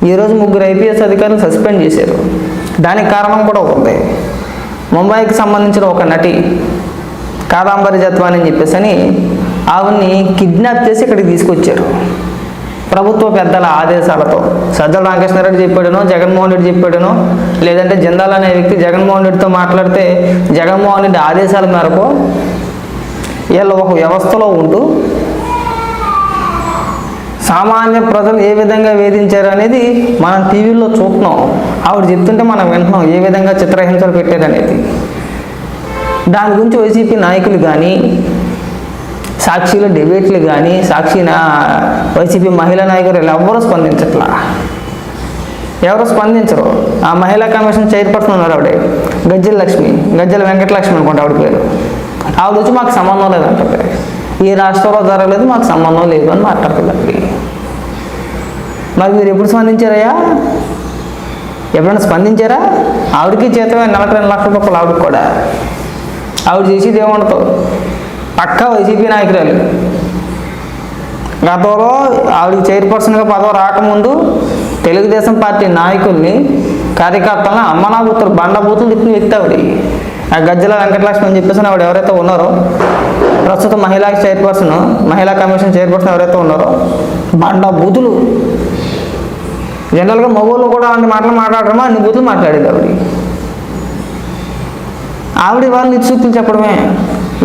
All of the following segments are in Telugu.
ఈరోజు 3 ఐపీఎస్ అధికారులు సస్పెండ్ చేశారు. దానికి కారణం కూడా ఉంది. ముంబైకి సంబంధించిన ఒక నటి కాదంబరి జత్వాని అని చెప్పేసి ఆవిడ్ని కిడ్నాప్ చేసి ఇక్కడికి తీసుకొచ్చారు ప్రభుత్వ పెద్దల ఆదేశాలతో. సజ్జల రామకృష్ణారెడ్డి చెప్పాడనో, జగన్మోహన్ రెడ్డి చెప్పాడనో, లేదంటే జిందాల్ అనే వ్యక్తి జగన్మోహన్ రెడ్డితో మాట్లాడితే జగన్మోహన్ రెడ్డి ఆదేశాల మేరకు వీళ్ళు ఒక వ్యవస్థలో ఉంటూ సామాన్య ప్రజలు ఏ విధంగా వేధించారు అనేది మనం టీవీలో చూస్తున్నాం. ఆవిడ చెప్తుంటే మనం వింటున్నాం ఏ విధంగా చిత్రహింసలు పెట్టారనేది. దాని గురించి వైసీపీ నాయకులు కానీ, సాక్షిలో డిబేట్లు కానీ, వైసీపీ మహిళా నాయకులు ఎవరు స్పందించట్లా, ఎవరు స్పందించరు. ఆ మహిళా కమిషన్ చైర్పర్సన్ ఉన్నారు ఆవిడ, గజ్జల వెంకటలక్ష్మి అనుకుంటా ఆవిడ పేరు. ఆవిడ వచ్చి మాకు సంబంధం లేదంటుంది. ఈ రాష్ట్రంలో జరగలేదు, మాకు సంబంధం లేదు అని మాట్లాడుతుంది. మరి మీరు ఎప్పుడు స్పందించారయ్యా? ఎప్పుడైనా స్పందించారా? ఆవిడకి జీతమే నెలకు 2 లక్షల రూపాయలు. ఆవిడకి కూడా ఆవిడ చేసేది ఏముండదు. పక్కా వైసీపీ నాయకురాలు. గతంలో ఆవిడకి చైర్పర్సన్గా పదవి రాకముందు తెలుగుదేశం పార్టీ నాయకుల్ని, కార్యకర్తలను అమ్మనాబూతులు, బండబూతులు తిప్పిన వ్యక్తి ఆవిడ. ఆ గజ్జల వెంకటలక్ష్మి అని చెప్పేసి ఆవిడ ఎవరైతే ఉన్నారో, ప్రస్తుతం మహిళా కమిషన్ చైర్పర్సన్ ఎవరైతే ఉన్నారో, బండబూతులు. జనరల్గా మగవాళ్ళు కూడా అన్ని మాటలు మాట్లాడరమో అన్ని బూతులు మాట్లాడేది ఆవిడ వాళ్ళు నిత్సూక్తులు చెప్పడమే.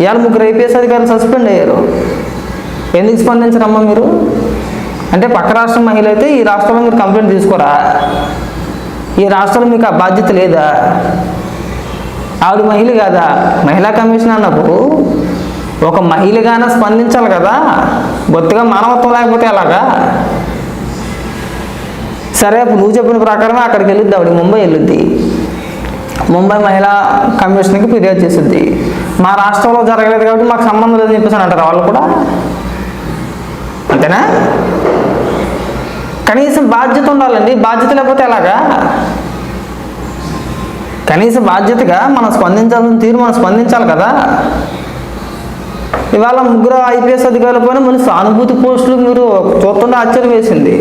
ఇవాళ 3 ఐపీఎస్ అధికారులు సస్పెండ్ అయ్యారు. ఎందుకు స్పందించరమ్మా మీరు? అంటే పక్క రాష్ట్రం మహిళ అయితే ఈ రాష్ట్రంలో మీరు కంప్లైంట్ తీసుకోరా? ఈ రాష్ట్రంలో మీకు ఆ బాధ్యత లేదా? ఆవిడ మహిళ కాదా? మహిళా కమిషన్ అన్నప్పుడు ఒక మహిళగానే స్పందించాలి కదా. బొత్తిగా మానవత్వం లేకపోతే ఎలాగా? సరే, అప్పుడు నువ్వు చెప్పిన ప్రకారమే అక్కడికి వెళ్ళిద్ది ఆవిడ, ముంబై వెళ్ళిద్ది. ముంబై మహిళా కమిషన్కి ఫిర్యాదు చేస్తుంది. మా రాష్ట్రంలో జరగలేదు కాబట్టి మాకు సంబంధం లేదని చెప్పేసి అంటారు వాళ్ళు కూడా. అంతేనా? కనీసం బాధ్యత ఉండాలండి. బాధ్యత లేకపోతే ఎలాగా? కనీసం బాధ్యతగా మనం స్పందించాల్సిన తీరు మనం స్పందించాలి కదా. ఇవాళ 3 ఐపీఎస్ అధికారుల పైన మన సానుభూతి పోస్టులు మీరు చూస్తుంటే ఆశ్చర్యం వేసింది.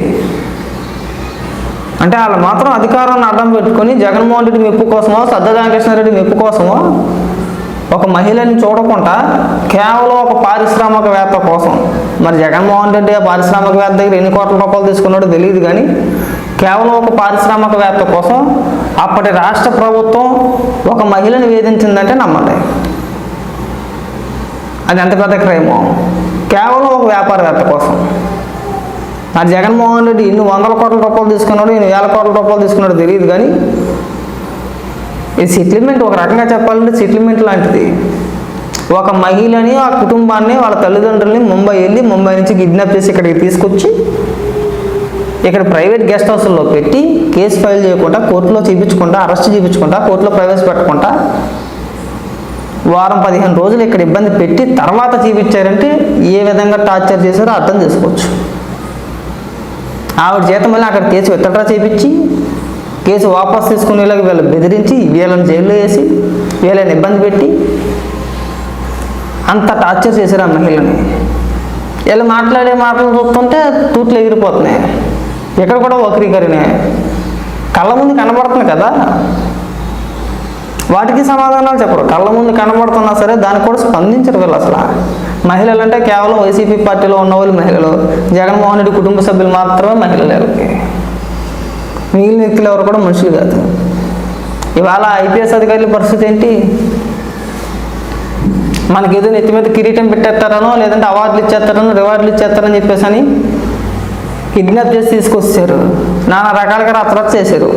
అంటే వాళ్ళు మాత్రం అధికారాన్ని అడ్డం పెట్టుకొని జగన్మోహన్ రెడ్డి మెప్పు కోసమో, సజ్జల రామకృష్ణారెడ్డి మెప్పు కోసమో ఒక మహిళని చూడకుండా కేవలం ఒక పారిశ్రామికవేత్త కోసం. మరి జగన్మోహన్ రెడ్డి ఆ పారిశ్రామికవేత్త దగ్గర ఎన్ని కోట్ల రూపాయలు తీసుకున్నాడో తెలియదు, కానీ కేవలం ఒక పారిశ్రామికవేత్త కోసం అప్పటి రాష్ట్ర ప్రభుత్వం ఒక మహిళని వేధించిందంటే నమ్మండి. అది ఎంత పెద్ద క్రైమో. కేవలం ఒక వ్యాపారవేత్త కోసం. మరి జగన్మోహన్ రెడ్డి ఎన్ని 100 కోట్ల రూపాయలు తీసుకున్నాడు, ఎన్ని 1000 కోట్ల రూపాయలు తీసుకున్నాడో తెలియదు, కానీ ఇది సెటిల్మెంట్. ఒక రకంగా చెప్పాలంటే సెటిల్మెంట్ లాంటిది. ఒక మహిళని, ఆ కుటుంబాన్ని, వాళ్ళ తల్లిదండ్రుల్ని ముంబై నుంచి కిడ్నాప్ చేసి ఇక్కడికి తీసుకొచ్చి ఇక్కడ ప్రైవేట్ గెస్ట్ హౌస్లో పెట్టి కేసు ఫైల్ చేయకుండా, కోర్టులో చూపించకుండా, అరెస్ట్ చూపించకుండా, కోర్టులో ప్రవేశపెట్టకుండా వారం 15 రోజులు ఇక్కడ ఇబ్బంది పెట్టి తర్వాత చూపించారంటే ఏ విధంగా టార్చర్ చేశారో అర్థం చేసుకోవచ్చు. ఆవిడ చేత మళ్ళీ అక్కడ కేసు విత్డ్రా చేయించి, కేసు వాపస్ తీసుకునేలాగా వీళ్ళు బెదిరించి, వీళ్ళని జైల్లో వేసి, వీళ్ళని ఇబ్బంది పెట్టి అంత టార్చర్ చేశారు ఆ మహిళని. వీళ్ళు మాట్లాడే మాటలు చూస్తుంటే తూట్లు ఎగిరిపోతున్నాయి. ఇక్కడ కూడా వక్రీకరణే కళ్ళ ముందు కనబడుతుంది కదా. వాటికి సమాధానాలు చెప్పరు. కళ్ళ ముందు కనబడుతున్నా సరే దానికి కూడా స్పందించరు వీళ్ళు. అసలు మహిళలు అంటే కేవలం వైసీపీ పార్టీలో ఉన్న వాళ్ళు మహిళలు, జగన్మోహన్ రెడ్డి కుటుంబ సభ్యులు మాత్రమే మహిళలు. వీళ్ళకి మిగిలిన వ్యక్తులు ఎవరు కూడా మనుషులు కాదు. ఇవాళ ఐపీఎస్ అధికారుల పరిస్థితి ఏంటి? మనకి ఏదో నెత్తి మీద కిరీటం పెట్టేస్తారనో, లేదంటే అవార్డులు ఇచ్చేస్తారనో, రివార్డులు ఇచ్చేస్తారని చెప్పేసి అని కిడ్నాప్ చేసి తీసుకొచ్చారు. నానా రకాలుగా రచ్చరచ్చ చేశారు.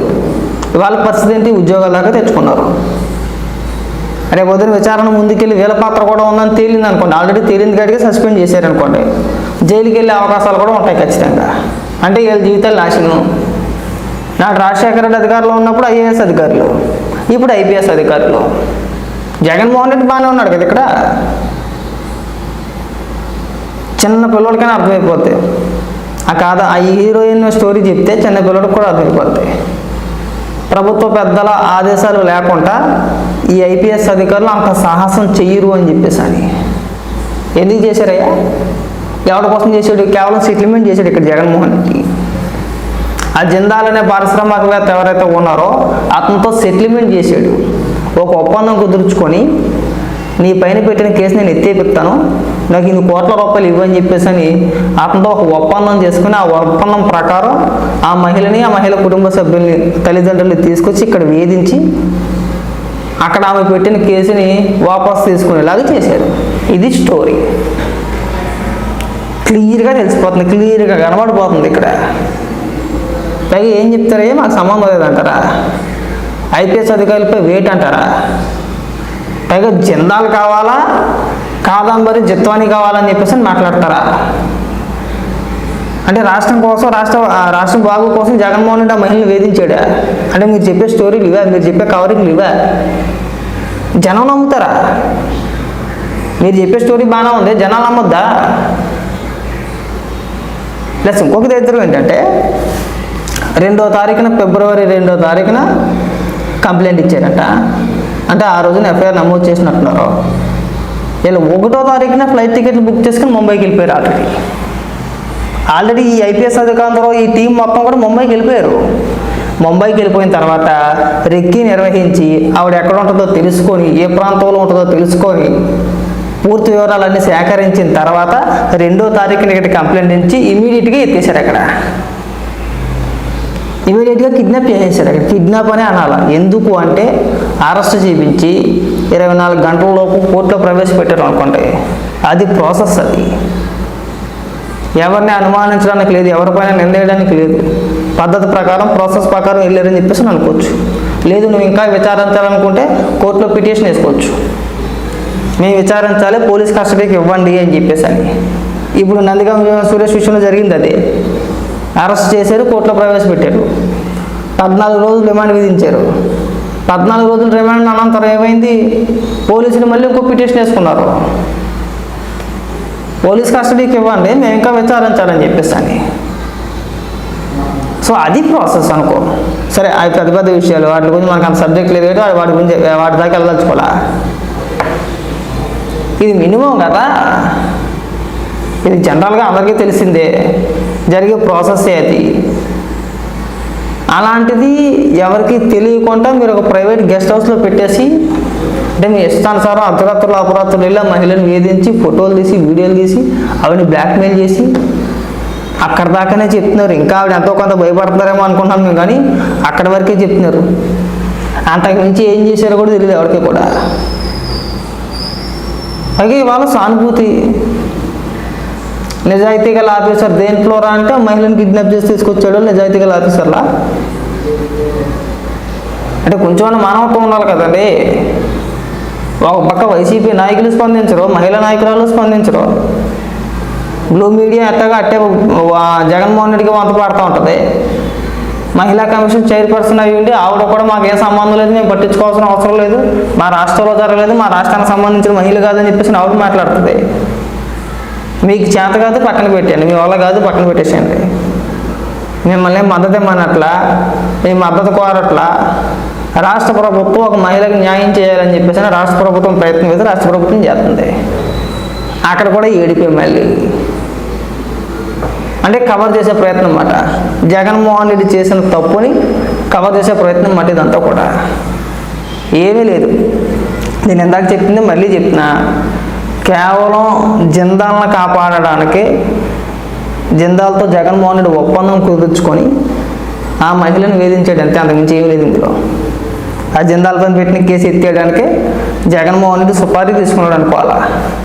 వాళ్ళ పరిస్థితి ఏంటి? ఉద్యోగాల దాకా తెచ్చుకున్నారు. రేపు పొద్దున విచారణ ముందుకెళ్ళి వీళ్ళ పాత్ర కూడా ఉందని తేలింది అనుకోండి, ఆల్రెడీ తేలింది కాడికి సస్పెండ్ చేశారనుకోండి, జైలుకి వెళ్ళే అవకాశాలు కూడా ఉంటాయి ఖచ్చితంగా. అంటే వీళ్ళ జీవితాలు నాశనం. నాడు రాజశేఖర రెడ్డి అధికారంలో ఉన్నప్పుడు ఐఏఎస్ అధికారులు, ఇప్పుడు ఐపీఎస్ అధికారులు. జగన్మోహన్ రెడ్డి బాగానే ఉన్నాడు కదా. ఇక్కడ చిన్న పిల్లలకైనా అర్థమైపోతాయి. ఆ హీరోయిన్ స్టోరీ చెప్తే చిన్న పిల్లలకు కూడా అర్థమైపోతాయి. ప్రభుత్వ పెద్దల ఆదేశాలు లేకుండా ఈ ఐపీఎస్ అధికారులు అంత సాహసం చెయ్యరు అని చెప్పేసి అని. ఎందుకు చేశారయ్యా? ఎవరి కోసం చేశాడు? కేవలం సెటిల్మెంట్ చేశాడు ఇక్కడ జగన్మోహన్ రెడ్డి. ఆ జిందాల్ అనే పారిశ్రామికవేత్త ఎవరైతే ఉన్నారో అతనితో సెటిల్మెంట్ చేశాడు. ఒక ఒప్పందం కుదుర్చుకొని నీ పైన పెట్టిన కేసు నేను ఎత్తేపిస్తాను, నాకు ఇన్ని కోట్ల రూపాయలు ఇవ్వని చెప్పేసి అని అతనితో ఒక ఒప్పందం చేసుకుని, ఆ ఒప్పందం ప్రకారం ఆ మహిళని, ఆ మహిళ కుటుంబ సభ్యుల్ని, తల్లిదండ్రుల్ని తీసుకొచ్చి ఇక్కడ వేధించి అక్కడ ఆమె పెట్టిన కేసుని వాపసు తీసుకునేలాగా చేశారు. ఇది స్టోరీ. క్లియర్గా తెలిసిపోతుంది, క్లియర్గా కనబడిపోతుంది ఇక్కడ. పైగా ఏం చెప్తారే మాకు సంబంధం లేదంటారా? ఐపీఎస్ అధికారులపై వేట్ అంటారా? పైగా జిందాల్ కావాలా, కాదంబరి జిత్వాని కావాలని చెప్పేసి మాట్లాడతారా? అంటే రాష్ట్రం కోసం, రాష్ట్రం బాగు కోసం జగన్మోహన్ రెడ్డి ఆ మహిళను వేధించాడా? అంటే మీరు చెప్పే స్టోరీలు ఇవా? మీరు చెప్పే కవరింగ్లు ఇవా? జనం నమ్ముతారా? మీరు చెప్పే స్టోరీ బాగానే ఉంది, జనాలు నమ్మొద్దా? ప్లస్ ఇంకొక దరిద్రం ఏంటంటే, 2వ తారీఖున ఫిబ్రవరి 2వ తారీఖున కంప్లైంట్ ఇచ్చారట. అంటే ఆ రోజున ఎఫ్ఐఆర్ నమోదు చేసినట్టున్నారు. వీళ్ళు 1వ తారీఖున ఫ్లైట్ టికెట్లు బుక్ చేసుకుని ముంబైకి వెళ్ళిపోయారు. ఆల్రెడీ ఈ ఐపీఎస్ అధికారులు ఈ టీం మొత్తం కూడా ముంబైకి వెళ్ళిపోయారు. ముంబైకి వెళ్ళిపోయిన తర్వాత రెక్కి నిర్వహించి ఆవిడ ఎక్కడ ఉంటుందో తెలుసుకొని, ఏ ప్రాంతంలో ఉంటుందో తెలుసుకొని, పూర్తి వివరాలన్నీ సేకరించిన తర్వాత 2వ తారీఖున ఇక్కడ కంప్లైంట్ ఇచ్చి ఇమీడియట్గా ఎత్తేసారు. అక్కడ ఇమీడియట్గా కిడ్నాప్ చేసేసారు. అక్కడ కిడ్నాప్ అనే అనాలా. ఎందుకు అంటే అరెస్ట్ చేయించి 24 గంటలలోపు కోర్టులో ప్రవేశపెట్టారు అనుకోండి, అది ప్రాసెస్. అది ఎవరిని అనుమానించడానికి లేదు, ఎవరిపైన నిందేయడానికి లేదు. పద్ధతి ప్రకారం, ప్రాసెస్ ప్రకారం వెళ్ళారని చెప్పేసి అనుకోవచ్చు. లేదు నువ్వు ఇంకా విచారించాలనుకుంటే కోర్టులో పిటిషన్ వేసుకోవచ్చు, మేము విచారించాలి, పోలీస్ కస్టడీకి ఇవ్వండి అని చెప్పేసి అని. ఇప్పుడు నందిగామ సురేష్ విషయంలో జరిగింది అదే. అరెస్ట్ చేశారు, కోర్టులో ప్రవేశపెట్టారు, 14 రోజులు రిమాండ్ విధించారు. 14 రోజులు రిమాండ్ అనంతరం ఏమైంది? పోలీసులు మళ్ళీ ఇంకో పిటిషన్ వేసుకున్నారు, పోలీస్ కస్టడీకి ఇవ్వండి, మేము ఇంకా విచారించాలని చెప్పేసి అని. సో అది ప్రాసెస్ అనుకో. సరే అవి పెద్ద పెద్ద విషయాలు, వాటి గురించి మనకు అంత సబ్జెక్ట్ లేదు కాబట్టి వాటి దాకా వెళ్ళదలుచుకోవాలా. ఇది మినిమం కదా, ఇది జనరల్గా అందరికీ తెలిసిందే, జరిగే ప్రాసెస్ అది. అలాంటిది ఎవరికి తెలియకుండా మీరు ఒక ప్రైవేట్ గెస్ట్ హౌస్లో పెట్టేసి, అంటే మీ ఇష్టానుసారం అర్ధరాత్రులు అపరాత్రులు వెళ్ళి ఆ మహిళను వేధించి ఫోటోలు తీసి, వీడియోలు తీసి, ఆవిడని బ్లాక్మెయిల్ చేసి అక్కడ దాకానే చెప్తున్నారు. ఇంకా ఆవిడ ఎంతో కొంత భయపడతారేమో అనుకుంటున్నాం మేము, కానీ అక్కడి వరకే చెప్తున్నారు. అంతకు మించి ఏం చేశారో కూడా తెలియదు ఎవరికి కూడా. అలాగే ఇవాళ సానుభూతి, నిజాయితీ గల ఆఫీసర్ దేంట్లో రా అంటే మహిళను కిడ్నాప్ చేసి తీసుకొచ్చాడు నిజాయితీ గల ఆఫీసర్లా. అంటే కొంచెం మానవత్వం ఉండాలి కదండి. ఒక పక్క వైసీపీ నాయకులు స్పందించరు, మహిళా నాయకురాలు స్పందించరు. బ్లూ మీడియా అట్టగా అట్టే జగన్మోహన్ రెడ్డికి వంత పడుతూ ఉంటుంది. మహిళా కమిషన్ చైర్పర్సన్ అయ్యి ఉండి ఆవిడ కూడా మాకు ఏం సంబంధం లేదు, మేము పట్టించుకోవాల్సిన అవసరం లేదు, మా రాష్ట్రంలో జరగలేదు, మా రాష్ట్రానికి సంబంధించిన మహిళ కాదని చెప్పేసి ఆవిడ మాట్లాడుతుంది. మీకు చేత కాదు పక్కన పెట్టండి, మీ వల్ల కాదు పక్కన పెట్టేసేయండి. మిమ్మల్ని మద్దతు ఇమ్మన్నట్లా, మీ మద్దతు కోరట్లా. రాష్ట్ర ప్రభుత్వం ఒక మహిళకు న్యాయం చేయాలని చెప్పేసి రాష్ట్ర ప్రభుత్వం ప్రయత్నం అయితే రాష్ట్ర ప్రభుత్వం చేస్తుంది. అక్కడ కూడా ఏడిపోయి మళ్ళీ అంటే కవర్ చేసే ప్రయత్నం అన్నమాట. జగన్మోహన్ రెడ్డి చేసిన తప్పుని కవర్ చేసే ప్రయత్నం అన్నమాట ఇదంతా కూడా. ఏమీ లేదు, నేను ఇందాక చెప్పింది మళ్ళీ చెప్తున్నా, కేవలం జిందాల్ని కాపాడడానికి జిందాల్తో జగన్మోహన్ రెడ్డి ఒప్పందం కుదుర్చుకొని ఆ మహిళను వేధించాడు అంతే, అంతకుమించి ఏమీ లేదు ఇందులో. ఆ జిందాల్ పైన పెట్టిన కేసు ఎత్తేయడానికి జగన్మోహన్ రెడ్డి సుపారీ తీసుకున్నాడు అనుకోవాలా.